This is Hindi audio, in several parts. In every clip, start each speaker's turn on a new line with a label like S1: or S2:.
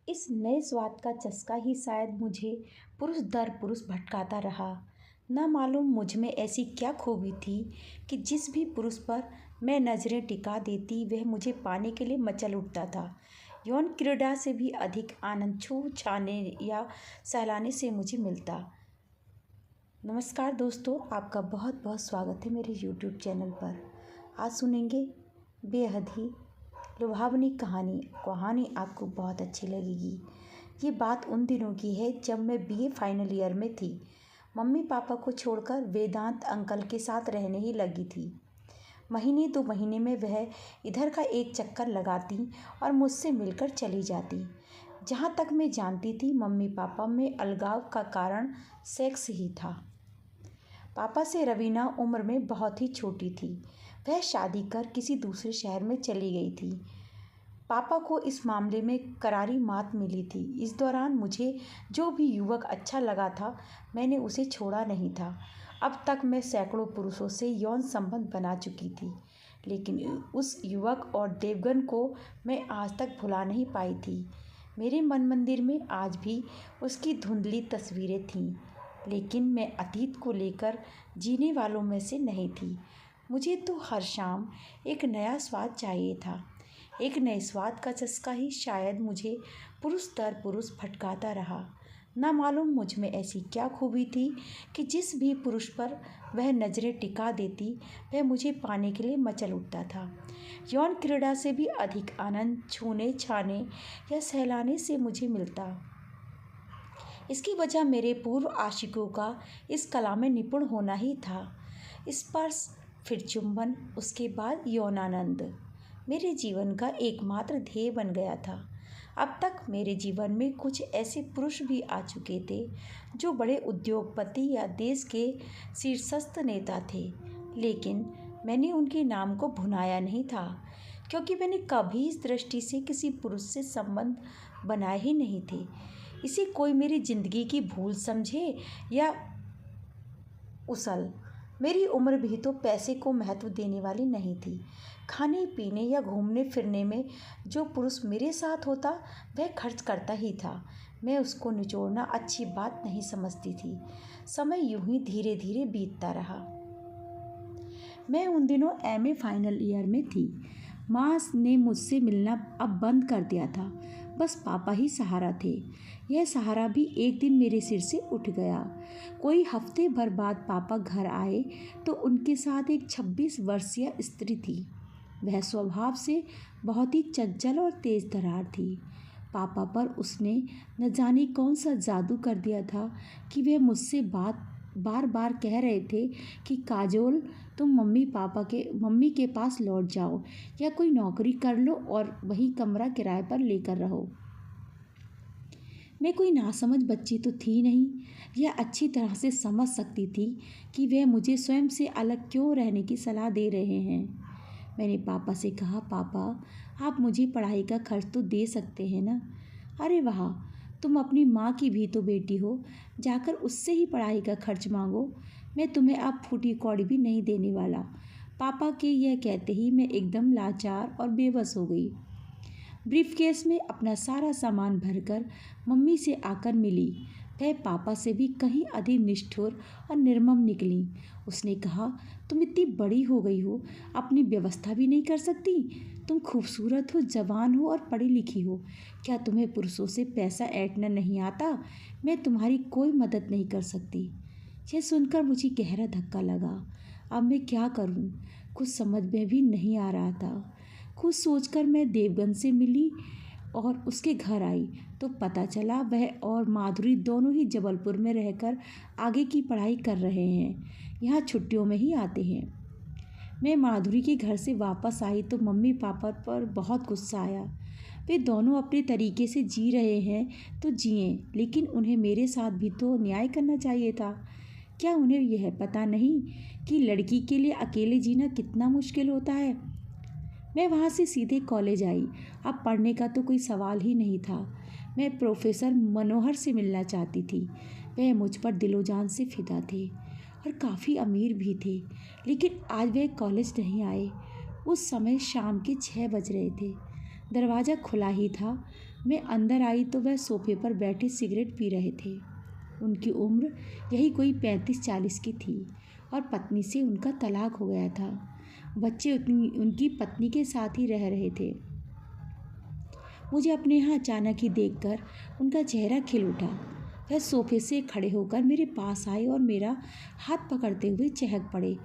S1: इस नए स्वाद का चस्का ही शायद मुझे पुरुष दर पुरुष भटकाता रहा। न मालूम मुझ में ऐसी क्या खूबी थी कि जिस भी पुरुष पर मैं नज़रें टिका देती वह मुझे पाने के लिए मचल उठता था। यौन क्रीड़ा से भी अधिक आनंद छू छाने या सहलाने से मुझे मिलता। नमस्कार दोस्तों, आपका बहुत बहुत स्वागत है मेरे YouTube चैनल पर। आज सुनेंगे बेहद ही लुभावनी कहानी आपको बहुत अच्छी लगेगी। ये बात उन दिनों की है जब मैं BA फाइनल ईयर में थी। मम्मी पापा को छोड़कर वेदांत अंकल के साथ रहने ही लगी थी। महीने 2 महीने में वह इधर का एक चक्कर लगाती और मुझसे मिलकर चली जाती। जहाँ तक मैं जानती थी मम्मी पापा में अलगाव का कारण सेक्स ही था। पापा से रवीना उम्र में बहुत ही छोटी थी। वह शादी कर किसी दूसरे शहर में चली गई थी। पापा को इस मामले में करारी मात मिली थी। इस दौरान मुझे जो भी युवक अच्छा लगा था मैंने उसे छोड़ा नहीं था। अब तक मैं सैकड़ों पुरुषों से यौन संबंध बना चुकी थी, लेकिन उस युवक और देवगन को मैं आज तक भुला नहीं पाई थी। मेरे मन मंदिर में आज भी उसकी धुंधली तस्वीरें थीं, लेकिन मैं अतीत को लेकर जीने वालों में से नहीं थी। मुझे तो हर शाम एक नया स्वाद चाहिए था। एक नए स्वाद का चस्का ही शायद मुझे पुरुष दर पुरुष भटकाता रहा। न मालूम मुझ में ऐसी क्या खूबी थी कि जिस भी पुरुष पर वह नज़रें टिका देती वह मुझे पाने के लिए मचल उठता था। यौन क्रीड़ा से भी अधिक आनंद छूने छाने या सहलाने से मुझे मिलता। इसकी वजह मेरे पूर्व आशिकों का इस कला में निपुण होना ही था। स्पर्श, फिर चुंबन, उसके बाद यौनानंद मेरे जीवन का एकमात्र ध्येय बन गया था। अब तक मेरे जीवन में कुछ ऐसे पुरुष भी आ चुके थे जो बड़े उद्योगपति या देश के शीर्षस्थ नेता थे, लेकिन मैंने उनके नाम को भुनाया नहीं था, क्योंकि मैंने कभी इस दृष्टि से किसी पुरुष से संबंध बनाए ही नहीं थे। इसे कोई मेरी जिंदगी की भूल समझे या उसल, मेरी उम्र भी तो पैसे को महत्व देने वाली नहीं थी। खाने पीने या घूमने फिरने में जो पुरुष मेरे साथ होता वह खर्च करता ही था। मैं उसको निचोड़ना अच्छी बात नहीं समझती थी। समय यूं ही धीरे धीरे बीतता रहा। मैं उन दिनों MA फाइनल ईयर में थी। माँ ने मुझसे मिलना अब बंद कर दिया था। बस पापा ही सहारा थे। यह सहारा भी एक दिन मेरे सिर से उठ गया। कोई हफ्ते भर बाद पापा घर आए तो उनके साथ एक 26 वर्षीय स्त्री थी। वह स्वभाव से बहुत ही चंचल और तेज तर्रार थी। पापा पर उसने न जाने कौन सा जादू कर दिया था कि वह मुझसे बार बार कह रहे थे कि काजोल, तुम मम्मी के पास लौट जाओ या कोई नौकरी कर लो और वही कमरा किराए पर लेकर रहो। मैं कोई नासमझ बच्ची तो थी नहीं, यह अच्छी तरह से समझ सकती थी कि वह मुझे स्वयं से अलग क्यों रहने की सलाह दे रहे हैं। मैंने पापा से कहा, पापा आप मुझे पढ़ाई का खर्च तो दे सकते हैं ना। अरे वाह, तुम अपनी माँ की भी तो बेटी हो, जाकर उससे ही पढ़ाई का खर्च मांगो। मैं तुम्हें अब फूटी कौड़ी भी नहीं देने वाला। पापा के यह कहते ही मैं एकदम लाचार और बेबस हो गई। ब्रीफकेस में अपना सारा सामान भरकर मम्मी से आकर मिली। वह पापा से भी कहीं अधिक निष्ठुर और निर्मम निकली। उसने कहा, तुम इतनी बड़ी हो गई हो, अपनी व्यवस्था भी नहीं कर सकती। तुम खूबसूरत हो, जवान हो और पढ़ी लिखी हो। क्या तुम्हें पुरुषों से पैसा ऐंठना नहीं आता? मैं तुम्हारी कोई मदद नहीं कर सकती। यह सुनकर मुझे गहरा धक्का लगा। अब मैं क्या करूं? कुछ समझ में भी नहीं आ रहा था। कुछ सोचकर मैं देवगन से मिली और उसके घर आई तो पता चला वह और माधुरी दोनों ही जबलपुर में रहकर आगे की पढ़ाई कर रहे हैं। यहाँ छुट्टियों में ही आते हैं। मैं माधुरी के घर से वापस आई तो मम्मी पापा पर बहुत गुस्सा आया। वे दोनों अपने तरीके से जी रहे हैं तो जिएं, लेकिन उन्हें मेरे साथ भी तो न्याय करना चाहिए था। क्या उन्हें यह पता नहीं कि लड़की के लिए अकेले जीना कितना मुश्किल होता है? मैं वहाँ से सीधे कॉलेज आई। अब पढ़ने का तो कोई सवाल ही नहीं था। मैं प्रोफेसर मनोहर से मिलना चाहती थी। वह मुझ पर दिलो जान से फिदा थे और काफ़ी अमीर भी थे, लेकिन आज वे कॉलेज नहीं आए। उस समय शाम के 6 बज रहे थे। दरवाज़ा खुला ही था। मैं अंदर आई तो वह सोफे पर बैठे सिगरेट पी रहे थे। उनकी उम्र यही कोई 35-40 की थी और पत्नी से उनका तलाक हो गया था। बच्चे उनकी पत्नी के साथ ही रह रहे थे। मुझे अपने यहाँ अचानक ही देखकर उनका चेहरा खिल उठा। वह सोफे से खड़े होकर मेरे पास आए और मेरा हाथ पकड़ते हुए चहक पड़े।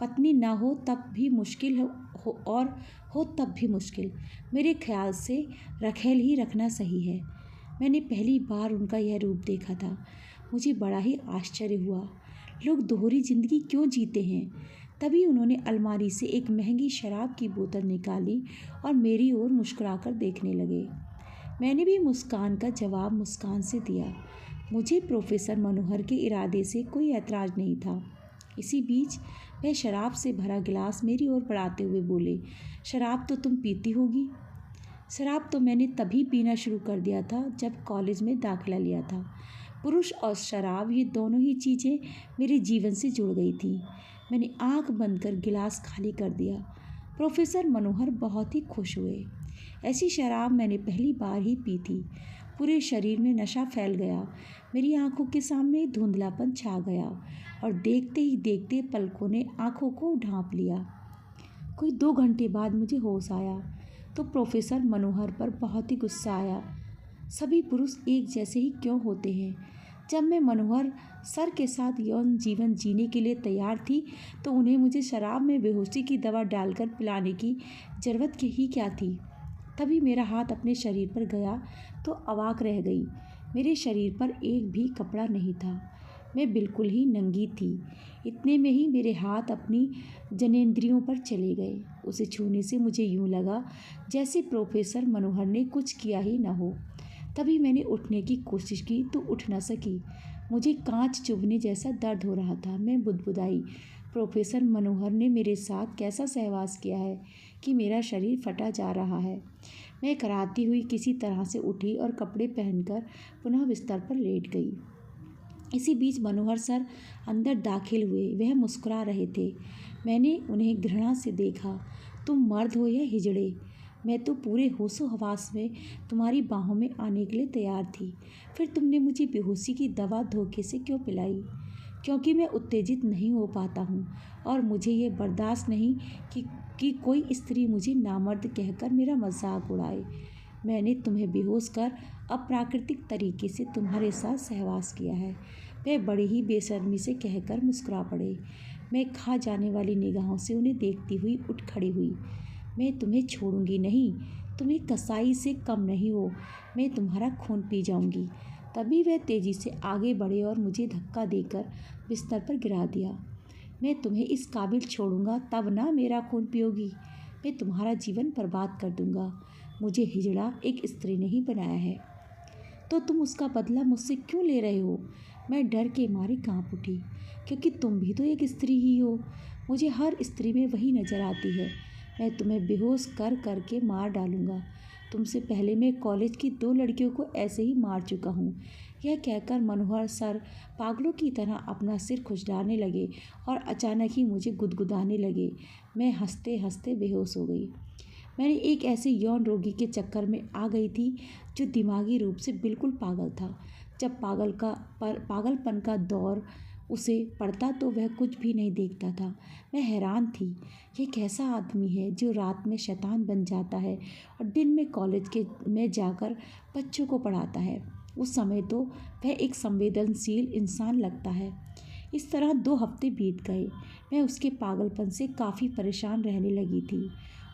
S1: पत्नी ना हो तब भी मुश्किल हो और हो तब भी मुश्किल। मेरे ख्याल से रखेल ही रखना सही है। मैंने पहली बार उनका यह रूप देखा था। मुझे बड़ा ही आश्चर्य हुआ। लोग दोहरी जिंदगी क्यों जीते हैं? तभी उन्होंने अलमारी से एक महंगी शराब की बोतल निकाली और मेरी ओर मुस्कुराकर देखने लगे। मैंने भी मुस्कान का जवाब मुस्कान से दिया। मुझे प्रोफेसर मनोहर के इरादे से कोई ऐतराज नहीं था। इसी बीच वह शराब से भरा गिलास मेरी ओर बढ़ाते हुए बोले, शराब तो तुम पीती होगी? शराब तो मैंने तभी पीना शुरू कर दिया था जब कॉलेज में दाखिला लिया था। पुरुष और शराब ये दोनों ही चीज़ें मेरे जीवन से जुड़ गई थी। मैंने आंख बंद कर गिलास खाली कर दिया। प्रोफेसर मनोहर बहुत ही खुश हुए। ऐसी शराब मैंने पहली बार ही पी थी। पूरे शरीर में नशा फैल गया। मेरी आंखों के सामने धुंधलापन छा गया और देखते ही देखते पलकों ने आंखों को ढांप लिया। कोई 2 घंटे बाद मुझे होश आया तो प्रोफेसर मनोहर पर बहुत ही गुस्सा आया। सभी पुरुष एक जैसे ही क्यों होते हैं? जब मैं मनोहर सर के साथ यौन जीवन जीने के लिए तैयार थी तो उन्हें मुझे शराब में बेहोशी की दवा डालकर पिलाने की ज़रूरत ही क्या थी? तभी मेरा हाथ अपने शरीर पर गया तो अवाक रह गई। मेरे शरीर पर एक भी कपड़ा नहीं था। मैं बिल्कुल ही नंगी थी। इतने में ही मेरे हाथ अपनी जनेंद्रियों पर चले गए। उसे छूने से मुझे यूं लगा जैसे प्रोफेसर मनोहर ने कुछ किया ही न हो। तभी मैंने उठने की कोशिश की तो उठ न सकी। मुझे कांच चुभने जैसा दर्द हो रहा था। मैं बुदबुदाई, प्रोफेसर मनोहर ने मेरे साथ कैसा सहवास किया है कि मेरा शरीर फटा जा रहा है। मैं कराहती हुई किसी तरह से उठी और कपड़े पहनकर पुनः बिस्तर पर लेट गई। इसी बीच मनोहर सर अंदर दाखिल हुए। वह मुस्कुरा रहे थे। मैंने उन्हें घृणा से देखा। तुम मर्द हो या हिजड़े? मैं तो पूरे होशो हवास में तुम्हारी बाहों में आने के लिए तैयार थी। फिर तुमने मुझे बेहोशी की दवा धोखे से क्यों पिलाई? क्योंकि मैं उत्तेजित नहीं हो पाता हूँ और मुझे ये बर्दाश्त नहीं कि कोई स्त्री मुझे नामर्द कहकर मेरा मजाक उड़ाए। मैंने तुम्हें बेहोश कर अप्राकृतिक तरीके से तुम्हारे साथ सहवास किया है। वे बड़े ही बेशर्मी से कहकर मुस्कुरा पड़े। मैं खा जाने वाली निगाहों से उन्हें देखती हुई उठ खड़ी हुई। मैं तुम्हें छोड़ूंगी नहीं। तुम एक कसाई से कम नहीं हो। मैं तुम्हारा खून पी जाऊंगी। तभी वह तेजी से आगे बढ़े और मुझे धक्का देकर बिस्तर पर गिरा दिया। मैं तुम्हें इस काबिल छोड़ूंगा तब ना मेरा खून पियोगी। मैं तुम्हारा जीवन बर्बाद कर दूंगा। मुझे हिजड़ा एक स्त्री ने ही बनाया है। तो तुम उसका बदला मुझसे क्यों ले रहे हो? मैं डर के मारे कांप उठी, क्योंकि तुम भी तो एक स्त्री ही हो। मुझे हर स्त्री में वही नजर आती है। मैं तुम्हें बेहोश कर करके मार डालूंगा। तुमसे पहले मैं कॉलेज की 2 लड़कियों को ऐसे ही मार चुका हूँ। यह कहकर मनोहर सर पागलों की तरह अपना सिर खुजलाने लगे और अचानक ही मुझे गुदगुदाने लगे। मैं हंसते हंसते बेहोश हो गई। मैंने एक ऐसे यौन रोगी के चक्कर में आ गई थी जो दिमागी रूप से बिल्कुल पागल था। जब पागलपन का दौर उसे पड़ता तो वह कुछ भी नहीं देखता था। मैं हैरान थी, ये कैसा आदमी है जो रात में शैतान बन जाता है और दिन में कॉलेज में जाकर बच्चों को पढ़ाता है। उस समय तो वह एक संवेदनशील इंसान लगता है। इस तरह 2 हफ्ते बीत गए। मैं उसके पागलपन से काफ़ी परेशान रहने लगी थी।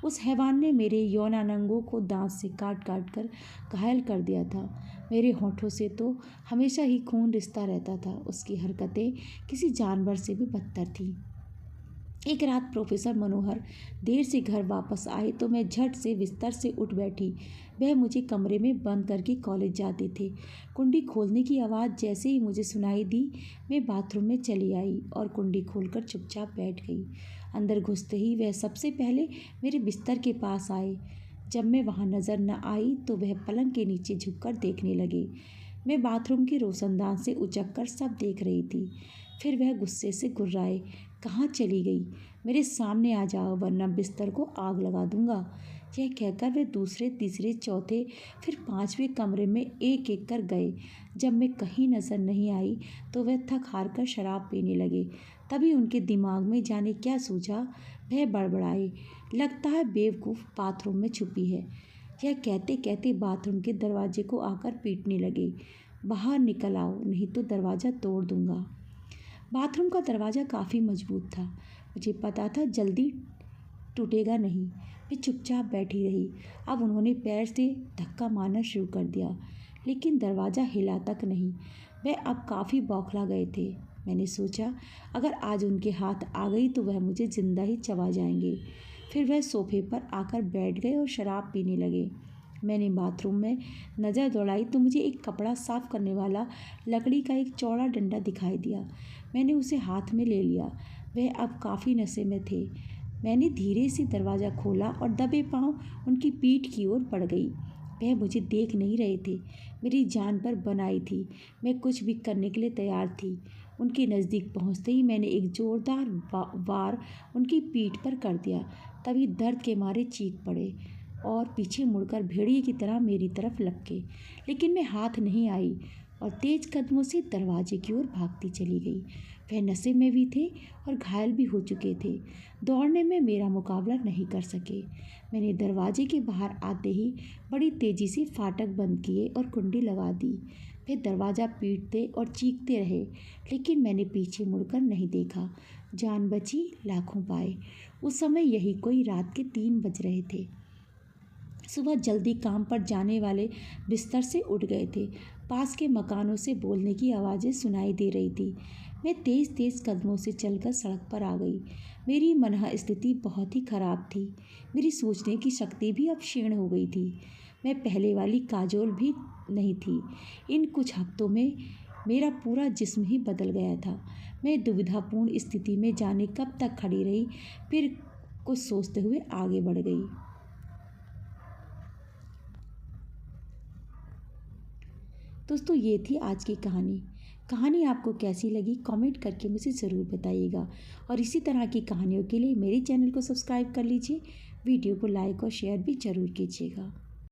S1: उस हैवान ने मेरे यौनांगों को दांत से काट काट कर घायल कर दिया था। मेरे होठों से तो हमेशा ही खून रिसता रहता था। उसकी हरकतें किसी जानवर से भी बदतर थीं। एक रात प्रोफेसर मनोहर देर से घर वापस आए तो मैं झट से बिस्तर से उठ बैठी। वह मुझे कमरे में बंद करके कॉलेज जाते थे। कुंडी खोलने की आवाज़ जैसे ही मुझे सुनाई दी, मैं बाथरूम में चली आई और कुंडी खोलकर चुपचाप बैठ गई। अंदर घुसते ही वह सबसे पहले मेरे बिस्तर के पास आए। जब मैं वहाँ नज़र न आई तो वह पलंग के नीचे झुककर देखने लगे। मैं बाथरूम के रोशनदान से उचक कर सब देख रही थी। फिर वह गुस्से से गुर्राए, कहाँ चली गई? मेरे सामने आ जाओ वरना बिस्तर को आग लगा दूंगा। यह कहकर वे दूसरे, तीसरे, चौथे, फिर 5वें कमरे में एक एक कर गए। जब मैं कहीं नजर नहीं आई तो वह थक हार कर शराब पीने लगे। तभी उनके दिमाग में जाने क्या सूझा, वह बड़बड़ाए, लगता है बेवकूफ़ बाथरूम में छुपी है। यह कहते कहते बाथरूम के दरवाजे को आकर पीटने लगे। बाहर निकल आओ, नहीं तो दरवाज़ा तोड़ दूंगा। बाथरूम का दरवाज़ा काफ़ी मजबूत था। मुझे पता था जल्दी टूटेगा नहीं। मैं चुपचाप बैठी रही। अब उन्होंने पैर से धक्का मारना शुरू कर दिया, लेकिन दरवाज़ा हिला तक नहीं। वह अब काफ़ी बौखला गए थे। मैंने सोचा अगर आज उनके हाथ आ गई तो वह मुझे जिंदा ही चबा जाएंगे। फिर वह सोफे पर आकर बैठ गए और शराब पीने लगे। मैंने बाथरूम में नज़र दौड़ाई तो मुझे एक कपड़ा साफ करने वाला लकड़ी का एक चौड़ा डंडा दिखाई दिया। मैंने उसे हाथ में ले लिया। वह अब काफ़ी नशे में थे। मैंने धीरे से दरवाज़ा खोला और दबे पांव उनकी पीठ की ओर बढ़ गई। वह मुझे देख नहीं रहे थे। मेरी जान पर बनाई थी। मैं कुछ भी करने के लिए तैयार थी। उनके नज़दीक पहुंचते ही मैंने एक जोरदार वार उनकी पीठ पर कर दिया। तभी दर्द के मारे चीख पड़े और पीछे मुड़कर भेड़िए की तरह मेरी तरफ लपके। लेकिन मैं हाथ नहीं आई और तेज कदमों से दरवाजे की ओर भागती चली गई। वह नशे में भी थे और घायल भी हो चुके थे। दौड़ने में मेरा मुकाबला नहीं कर सके। मैंने दरवाजे के बाहर आते ही बड़ी तेज़ी से फाटक बंद किए और कुंडी लगा दी। वे दरवाज़ा पीटते और चीखते रहे, लेकिन मैंने पीछे मुड़कर नहीं देखा। जान बची, लाखों पाए। उस समय यही कोई रात के 3 बज रहे थे। सुबह जल्दी काम पर जाने वाले बिस्तर से उठ गए थे। पास के मकानों से बोलने की आवाज़ें सुनाई दे रही थी। मैं तेज़ तेज़ कदमों से चलकर सड़क पर आ गई। मेरी मनः स्थिति बहुत ही खराब थी। मेरी सोचने की शक्ति भी अब क्षीण हो गई थी। मैं पहले वाली काजोल भी नहीं थी। इन कुछ हफ्तों में मेरा पूरा जिस्म ही बदल गया था। मैं दुविधापूर्ण स्थिति में जाने कब तक खड़ी रही, फिर कुछ सोचते हुए आगे बढ़ गई। दोस्तों, ये थी आज की कहानी। कहानी आपको कैसी लगी कमेंट करके मुझे ज़रूर बताइएगा और इसी तरह की कहानियों के लिए मेरे चैनल को सब्सक्राइब कर लीजिए। वीडियो को लाइक और शेयर भी ज़रूर कीजिएगा।